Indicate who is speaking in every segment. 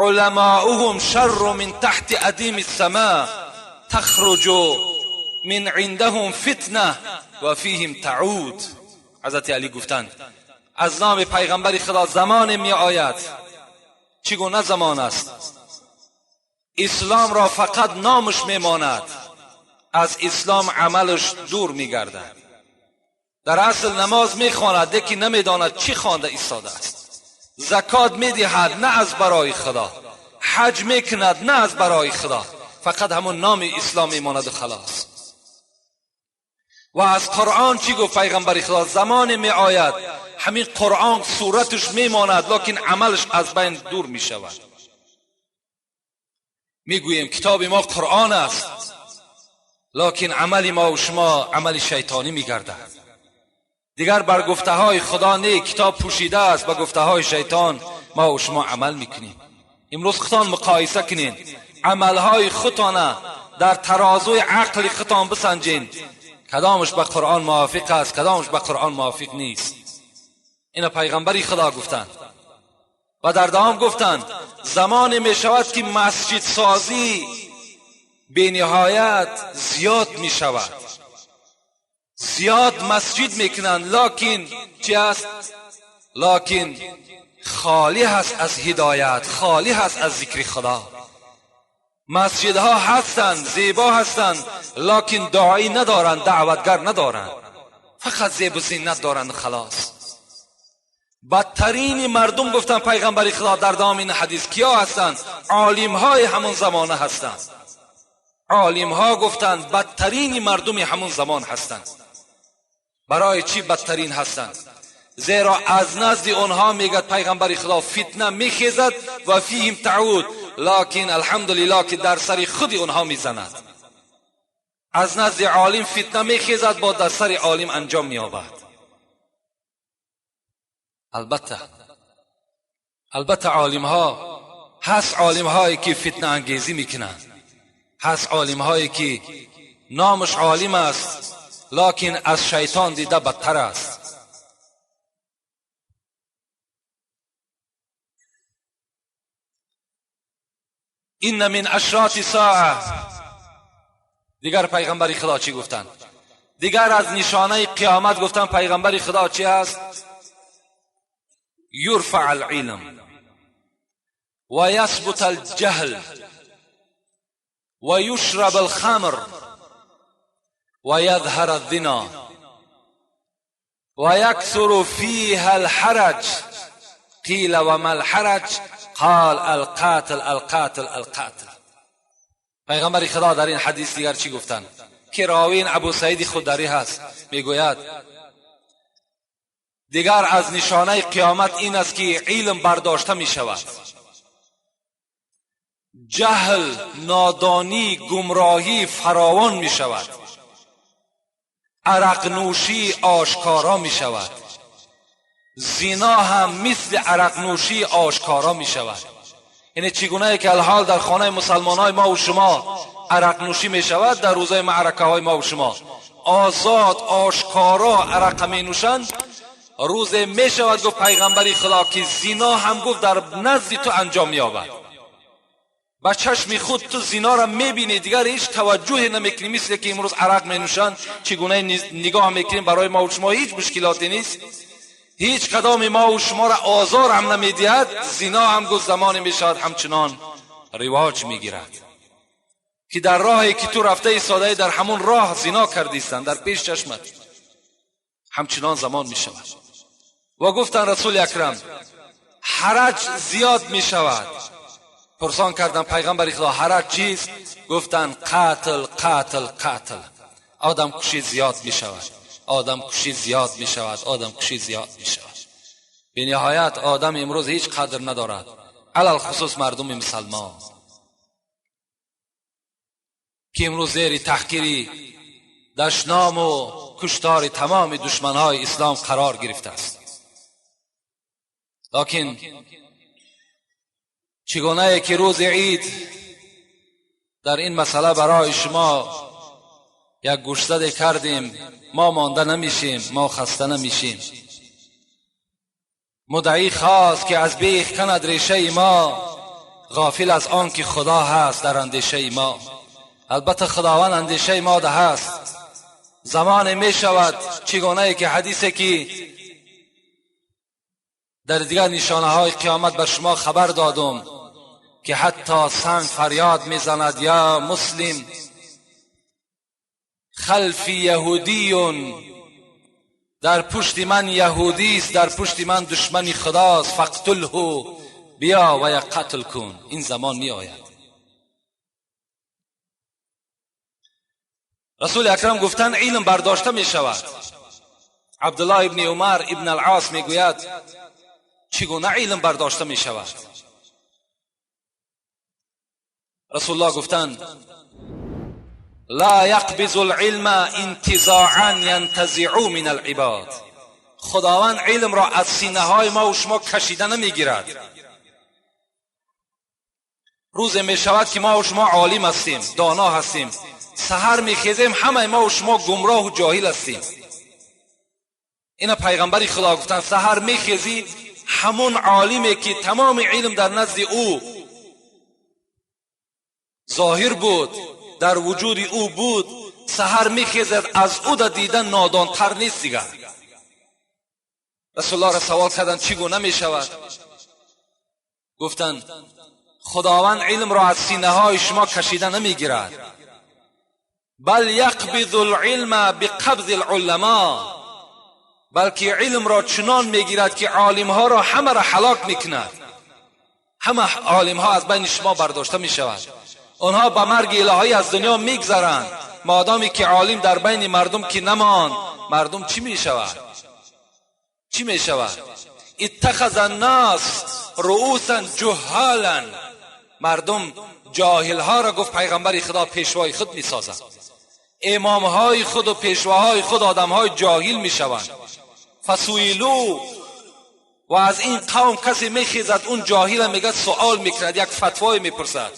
Speaker 1: علماؤهم شر من تحت ادیم السماء تخرج من عندهم فتنه و فیهم تعود. حضرت علی گفتند از نام پیغمبر خدا زمان می آید. چگونه زمان است؟ اسلام را فقط نامش می ماند، از اسلام عملش دور می گردد. در اصل نماز می خواند لیکن نمی داند چی خوانده ایستاده است. زکات می دهد نه از برای خدا، حج می کند نه از برای خدا، فقط همون نام اسلام می ماند و خلاص. و از قرآن چی گفت پیغمبر خدا؟ زمان می آید همین قرآن صورتش می ماند لیکن عملش از بین دور می شود. می گوییم کتاب ما قرآن است لیکن عمل ما و شما عمل شیطانی می گردد. دیگر بر گفته های خدا نه، کتاب پوشیده است، با گفته های شیطان ما و شما عمل میکنیم. امروز خودتان مقایسه کنین، عمل های خودتان در ترازوی عقل خودتان بسنجین، کدامش با قرآن موافق است، کدامش با قرآن موافق نیست. اینا پیغمبری خدا گفتند. و در دوام گفتند زمان می شود که مسجد سازی به نهایت زیاد می شود، زیاد مسجد میکنند لیکن چی است؟ لیکن خالی هست از هدایت، خالی هست از ذکر خدا. مسجدها هستند، زیبا هستند لیکن داعی ندارند، دعوتگر ندارند، فقط زیب و زینت دارند خلاص. بدترین مردم گفتن پیغمبر خدا در دام این حدیث کیا هستند؟ عالم های همون زمانه هستند. عالم ها گفتند بدترین مردم همون زمان هستند. برای چی بدترین هستند؟ زیرا از نزد آنها میگد پیغمبر خدا فتنه میخیزد و فیهم تعود، لیکن الحمدلله که در سر خود آنها میزند. از نزد عالم فتنه میخیزد با در سر عالم انجام مییابد. البته عالم ها هست، عالم هایی که فتنه انگیزی میکنند، هست عالم هایی که نامش عالم است لیکن از شیطان دیده بدتر است. این من اشراط ساعه. دیگر پیغمبر خدا چی گفتند؟ دیگر از نشانه قیامت گفتند پیغمبر خدا چی است؟ یرفع العلم و یثبت الجهل و یشرب الخمر و یظهر الزنا و یکثر فیها الحرج. قیل و ما الحرج؟ قال القاتل القاتل القاتل. پیغمبر خدا در این حدیث دیگر چی گفتند که راوین ابو سعید خدری هست؟ میگوید دیگر از نشانه قیامت این است که علم برداشته می شود، جهل، نادانی، گمراهی فراوان می شود، عرق نوشی آشکارا می شود، زنا هم مثل عرق نوشی آشکارا می شود. یعنی چگونه که الحال در خانه مسلمان های ما و شما عرق نوشی می شود، در روزهای معرکه های ما و شما آزاد آشکارا عرق می نوشند، روز می شود گفت پیغمبری خدا که زنا هم گفت در نزد تو انجام یابد. با چشم خود تو زنا را میبینی، دیگر هیچ توجه نمیکنی، مثل که امروز عرق می نوشند چگونه نگاه میکنیم. برای ما و شما هیچ مشکلاتی نیست، هیچ کدام ما و شما را آزار هم نمیدهد. زنا هم گفت زمانی میشود همچنان رواج میگیرد که در راهی که تو رفته ایستاده در همون راه زنا کردیستند در پیش چشمت، همچنان زمان میشود. و گفتن رسول اکرم حرج زیاد میشود. پرسان کردن پیغمبر خدا حرج چیست؟ گفتن قاتل قاتل قاتل. آدم کشی زیاد میشود، آدم کشی زیاد میشود، آدم کشی زیاد میشود. به نهایت آدم امروز هیچ قدر ندارد، علل خصوص مردم مسلمان که امروز زیر تحقیری، دشنام و کشتار تمام دشمنهای اسلام قرار گرفته است. لیکن چگونه که روز عید در این مسئله برای شما یک گوشزده کردیم، ما مانده نمیشیم، ما خسته نمیشیم. مدعی خواست که از بیخ کند ریشه ما، غافل از آن که خدا هست در اندیشه ما. البته خداوند اندیشه ما ده هست. زمان می شود چگونه که حدیثی که در دیگر نشانه های قیامت بر شما خبر دادم که حتی سنگ فریاد میزند یا مسلم خلفی یهودیون، در پشت من یهودی است، در پشت من دشمن خداست، فقتله، بیا و یا قتل کن. این زمان می آید. رسول اکرم گفتن علم برداشته می شود. عبدالله ابن عمر ابن العاص می گوید چگونه علم برداشته می شود؟ رسول الله گفتند لا يقبض العلم انتزاعا ينتزع من العباد. خداوند علم را از سینه های ما و شما کشیده نمیگیرد. روز می شود که ما و شما عالم هستیم، دانا هستیم، سحر میخیزیم همه ما و شما گمراه و جاهل هستیم. اینا پیغمبر خدا گفتن سحر میخیزی همون عالمی که تمام علم در نزد او ظاهر بود، در وجود او بود، سحر میخیزد از او دیدن نادانتر نیست دیگر. رسول الله را سوال کردن چگونه میشود؟ گفتن خداوند علم را از سینه های شما کشیده نمیگیرد، بل یقبض العلم بقبض العلماء، بلکه علم را چنان میگیرد که عالم ها را همه را هلاک میکند. همه عالم ها از بین شما برداشته میشود. آنها به مرگ الهی از دنیا میگذرند. مادامی که عالم در بین مردم که نمان، مردم چی میشود؟ چی میشود؟ اتخذ الناس رؤوسا جهالا، مردم جاهل ها را گفت پیغمبر خدا پیشوای خود میسازند. امام های خود و پیشواهای خود آدم های جاهل میشوند. فسئلوا، و از این قوم کسی میخیزد اون جاهل میگه سوال میکند، یک فتوای میپرسد،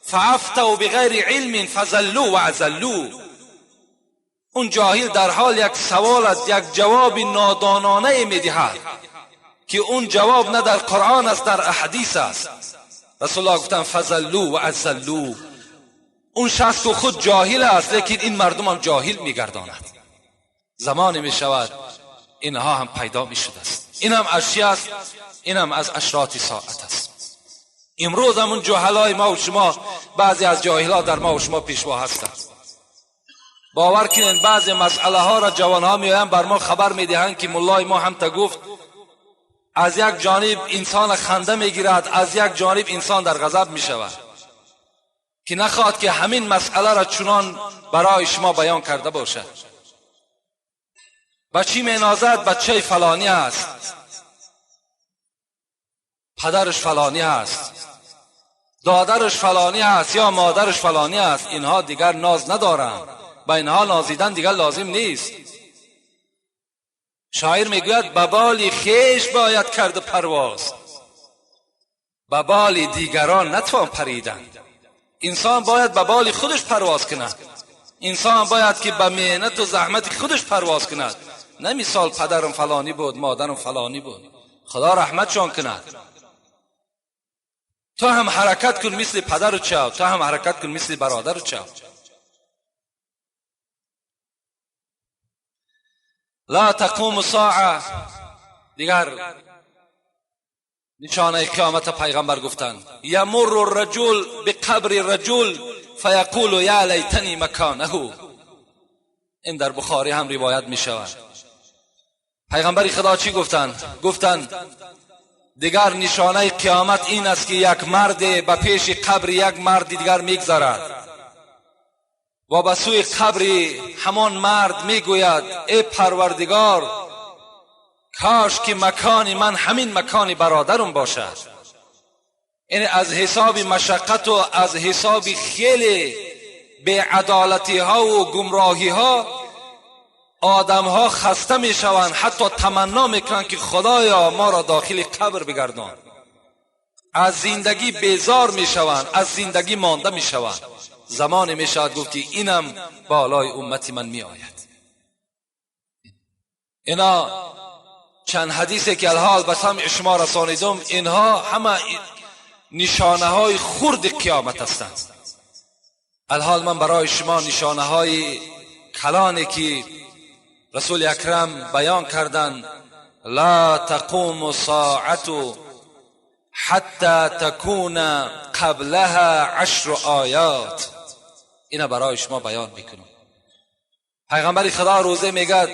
Speaker 1: فافتوا بغیر علم فضلوا وعزلوا. اون جاهل در حال یک سوالت یک جواب نادانانه میدهد که اون جواب نه در قرآن است در احادیث است. رسول الله گفتن فضلوا وعزلوا. اون شخص که خود جاهل است لیکن این مردم هم جاهل میگرداند. زمانی میشود اینها هم پیدا میشده است. این هم اشیاء است، این هم از اشراط ساعت است. امروز همون جاهلای ما و شما، بعضی از جاهلا در ما و شما پیشوا هستند. باور کنین بعضی مسئله ها را جوانها میآیند بر ما خبر میدهند که مولای ما هم تا گفت. از یک جانب انسان خنده میگیرد، از یک جانب انسان در غضب میشود که نخواهد که همین مسئله را چنان برای شما بیان کرده باشد. بچی مینازد بچه فلانی است، پدرش فلانی است، دادرش فلانی است یا مادرش فلانی است. اینها دیگر ناز ندارند، با اینها نازیدن دیگر لازم نیست. شاعر میگوید به بال خویش باید کرد پرواز، به بال دیگران نتوان پریدن. انسان باید به بال خودش پرواز کند. انسان باید که به محنت و زحمت خودش پرواز کند، نه مثال پدرم فلانی بود، مادرم فلانی بود، خدا رحمتشان کند. تو هم حرکت کن مثل پدر و چاو، تو هم حرکت کن مثل برادر و چاو. لا تقوم الساعه. دیگر نشانه قیامت پیغمبر گفتند یمر الرجل بقبر الرجل فیقول یا لیتنی مکانه. این در بخاری هم روایت می شود. پیغمبر خدا چی گفتند؟ گفتند دیگر نشانه قیامت این است که یک مرد به پیش قبر یک مرد دیگر میگذرد و به سوی قبر همان مرد میگوید ای پروردگار، کاش که مکان من همین مکان برادرم باشد. این از حساب مشقت و از حساب خیلی بی‌عدالتی ها و گمراهی ها آدم ها خسته می شوند، حتی تمنا میکنند که خدایا ما را داخل قبر بگردان. از زندگی بیزار می شوند، از زندگی مانده می شوند. زمانی می شود گفت که اینم بالای امتی من می آید. اینا چند حدیثی که الحال به سمع شما رسانیدم، اینها همه نشانه های خرد قیامت هستند. الحال من برای شما نشانه های کلانی که رسول اکرم بیان کردند: لا تقوم الساعة حتی تکون قبلها 10 آیات، اینا برای شما بیان میکنم. پیغمبر خدا روزه میگد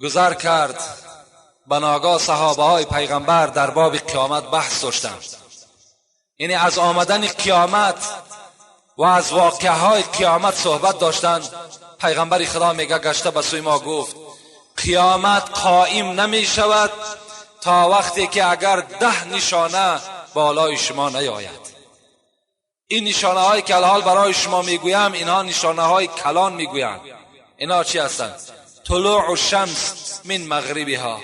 Speaker 1: گذر کرد، بناگاه صحابه های پیغمبر در باب قیامت بحث داشتند، یعنی از آمدن قیامت و از واقعه های قیامت صحبت داشتند. پیغمبر خدا میگه گشته به سوی ما گفت قیامت قائم نمی شود تا وقتی که اگر 10 نشانه بالای شما نیاید. این نشانه هایی که الحال برای شما میگویم اینها نشانه های کلان میگویند. اینا چی هستند؟ طلوع الشمس من مغربها.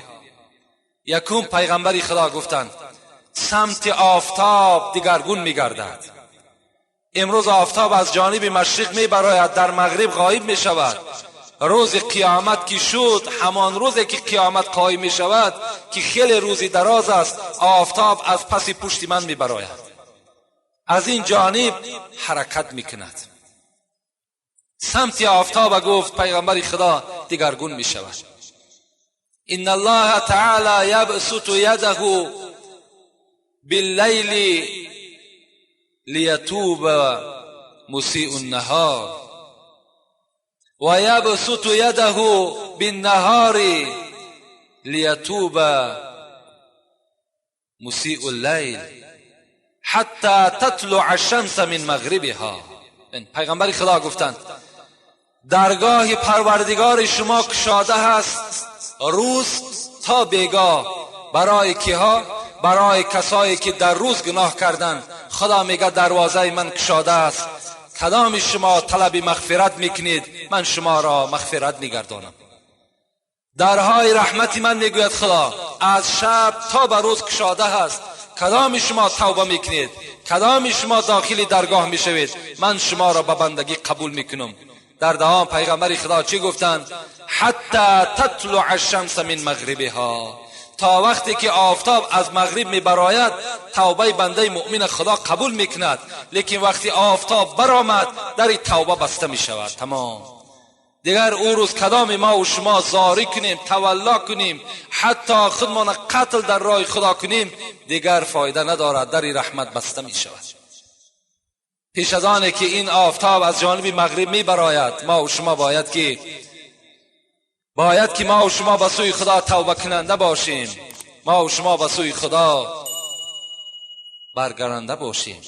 Speaker 1: یکم پیغمبر خدا گفتند سمت آفتاب دیگرگون میگردد. امروز آفتاب از جانب مشرق میبراید، در مغرب غایب میشود. روز قیامت که شد، همان روزی که قیامت قائم میشود که خیلی روزی دراز است، آفتاب از پس پشت من میبراید، از این جانب حرکت میکند. سمت آفتاب گفت پیغمبر خدا دیگرگون میشود. ان الله تعالی یبسط یده باللیل لیتوب مسیء النهار و یبسط یده بالنهار لیتوب مسیء اللیل حتی تطلع الشمس من مغربها. پیغمبر خدا گفتند درگاه پروردگار شما گشاده است روز تا بیگاه. برای کیها؟ برای کسایی که در روز گناه کردند. خدا میگه دروازه من گشاده است، کدام شما طلب مغفرت میکنید من شما را مغفرت میگردانم. درهای رحمت من میگوید خدا از شب تا به روز گشاده است، کدام شما توبه میکنید، کدام شما داخل درگاه میشوید من شما را به بندگی قبول میکنم. در دوام پیغمبر خدا چی گفتند؟ حتی تطلع الشمس من مغربها، تا وقتی که آفتاب از مغرب میبراید توبه بنده مؤمن خدا قبول میکند، لیکن وقتی آفتاب برآمد در توبه بسته میشود. تمام دیگر او روز کدام ما و شما زاری کنیم، تولا کنیم، حتی خودمان قتل در راه خدا کنیم دیگر فایده ندارد، در رحمت بسته میشود. پیش از آنه که این آفتاب از جانب مغرب میبراید ما و شما باید که ما و شما به سوی خدا توبه کننده باشیم، ما و شما به سوی خدا برگردنده باشیم.